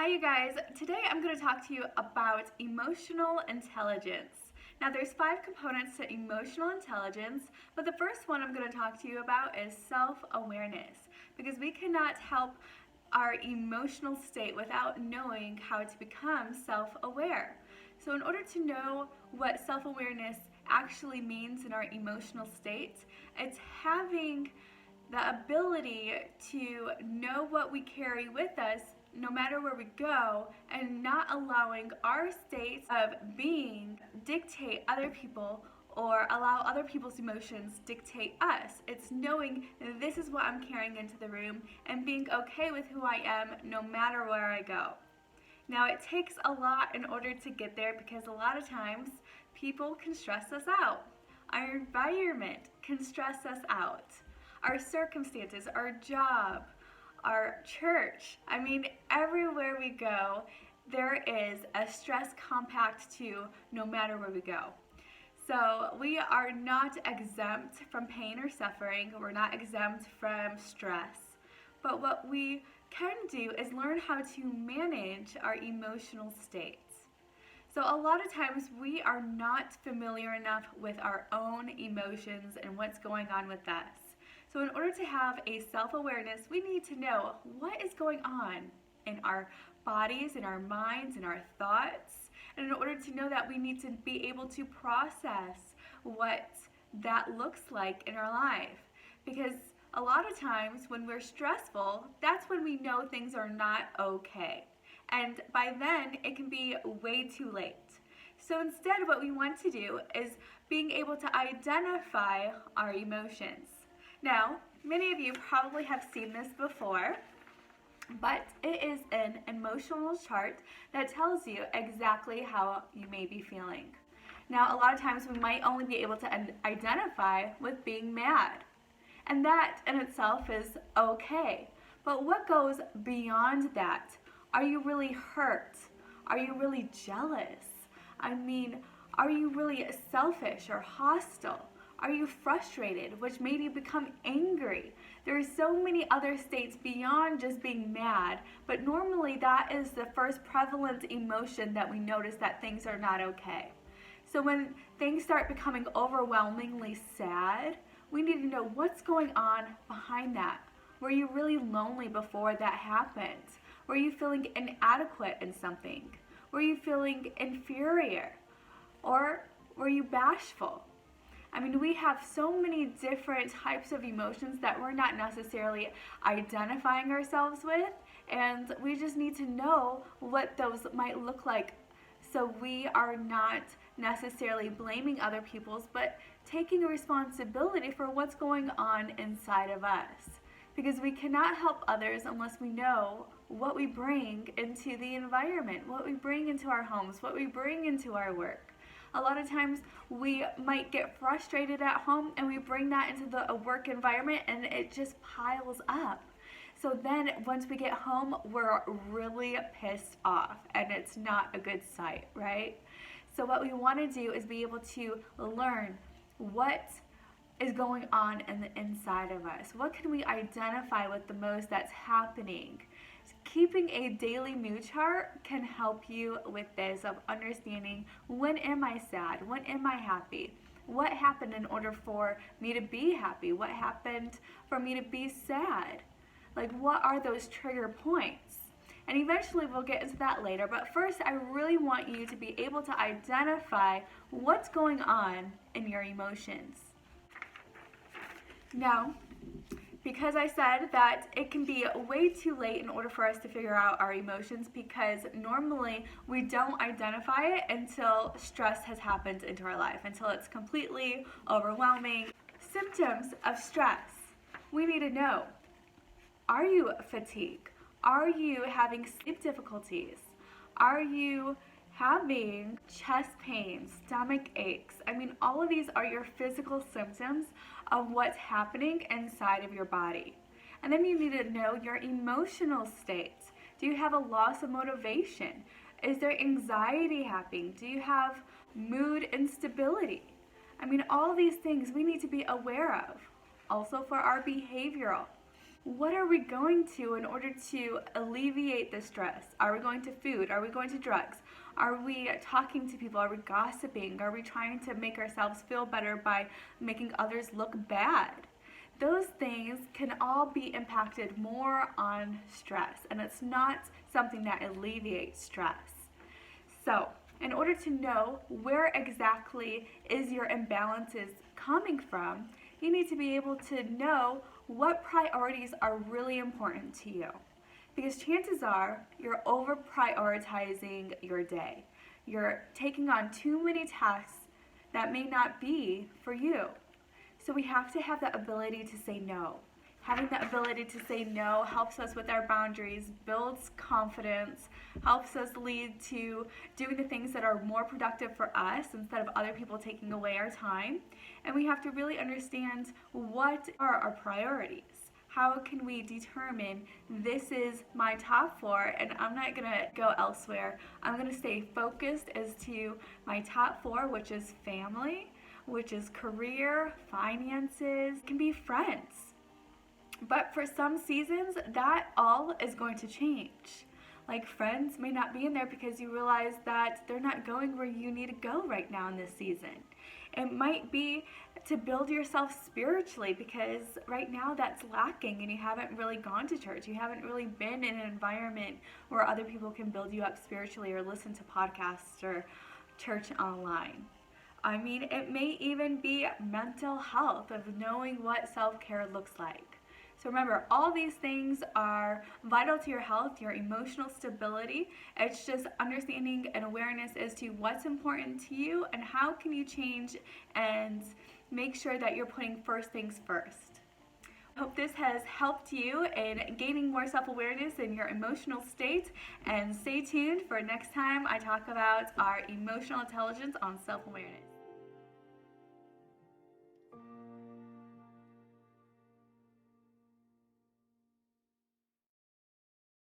Hi you guys, today I'm going to talk to you about emotional intelligence. Now there's 5 components to emotional intelligence, but the first one I'm going to talk to you about is self-awareness, because we cannot help our emotional state without knowing how to become self-aware. So in order to know what self-awareness actually means in our emotional state, it's having the ability to know what we carry with us no matter where we go, and not allowing our state of being dictate other people or allow other people's emotions dictate us. It's knowing this is what I'm carrying into the room and being okay with who I am no matter where I go. Now it takes a lot in order to get there, because a lot of times people can stress us out. Our environment can stress us out. Our circumstances, our job, our church. I mean, everywhere we go, there is a stress compact to no matter where we go. So we are not exempt from pain or suffering. We're not exempt from stress. But what we can do is learn how to manage our emotional states. So a lot of times we are not familiar enough with our own emotions and what's going on with us. So in order to have a self-awareness, we need to know what is going on in our bodies, in our minds, in our thoughts. And in order to know that, we need to be able to process what that looks like in our life. Because a lot of times when we're stressful, that's when we know things are not okay. And by then, it can be way too late. So instead, what we want to do is being able to identify our emotions. Now, many of you probably have seen this before, but it is an emotional chart that tells you exactly how you may be feeling. Now, a lot of times we might only be able to identify with being mad, and that in itself is okay. But what goes beyond that? Are you really hurt? Are you really jealous? I mean, are you really selfish or hostile? Are you frustrated, which made you become angry? There are so many other states beyond just being mad, but normally that is the first prevalent emotion that we notice that things are not okay. So when things start becoming overwhelmingly sad, we need to know what's going on behind that. Were you really lonely before that happened? Were you feeling inadequate in something? Were you feeling inferior? Or were you bashful? I mean, we have so many different types of emotions that we're not necessarily identifying ourselves with, and we just need to know what those might look like, so we are not necessarily blaming other people's, but taking responsibility for what's going on inside of us. Because we cannot help others unless we know what we bring into the environment, what we bring into our homes, what we bring into our work. A lot of times we might get frustrated at home and we bring that into the work environment, and it just piles up. So then once we get home, we're really pissed off, and it's not a good sight, right? So what we want to do is be able to learn what is going on in the inside of us. What can we identify with the most that's happening? Keeping a daily mood chart can help you with this, of understanding, when am I sad? When am I happy? What happened in order for me to be happy? What happened for me to be sad? Like, what are those trigger points? And eventually we'll get into that later, but first I really want you to be able to identify what's going on in your emotions. Now, because I said that it can be way too late in order for us to figure out our emotions, because normally we don't identify it until stress has happened into our life, until it's completely overwhelming. Symptoms of stress. We need to know, are you fatigued? Are you having sleep difficulties? Are you having chest pains, stomach aches? I mean, all of these are your physical symptoms of what's happening inside of your body. And then you need to know your emotional states. Do you have a loss of motivation? Is there anxiety happening? Do you have mood instability? I mean, all these things we need to be aware of. Also for our behavioral. What are we going to in order to alleviate the stress? Are we going to food? Are we going to drugs? Are we talking to people? Are we gossiping? Are we trying to make ourselves feel better by making others look bad? Those things can all be impacted more on stress, and it's not something that alleviates stress. So, in order to know where exactly is your imbalances coming from, you need to be able to know what priorities are really important to you. Because chances are you're over prioritizing your day. You're taking on too many tasks that may not be for you. So we have to have the ability to say no. Having the ability to say no helps us with our boundaries, builds confidence, helps us lead to doing the things that are more productive for us instead of other people taking away our time. And we have to really understand what are our priorities. How can we determine this is my top 4 and I'm not going to go elsewhere. I'm going to stay focused as to my top 4, which is family, which is career, finances, can be friends. But for some seasons, that all is going to change. Like friends may not be in there because you realize that they're not going where you need to go right now in this season. It might be to build yourself spiritually because right now that's lacking and you haven't really gone to church. You haven't really been in an environment where other people can build you up spiritually or listen to podcasts or church online. I mean, it may even be mental health of knowing what self-care looks like. So remember, all these things are vital to your health, your emotional stability. It's just understanding and awareness as to what's important to you and how can you change and make sure that you're putting first things first. I hope this has helped you in gaining more self-awareness in your emotional state, and stay tuned for next time I talk about our emotional intelligence on self-awareness.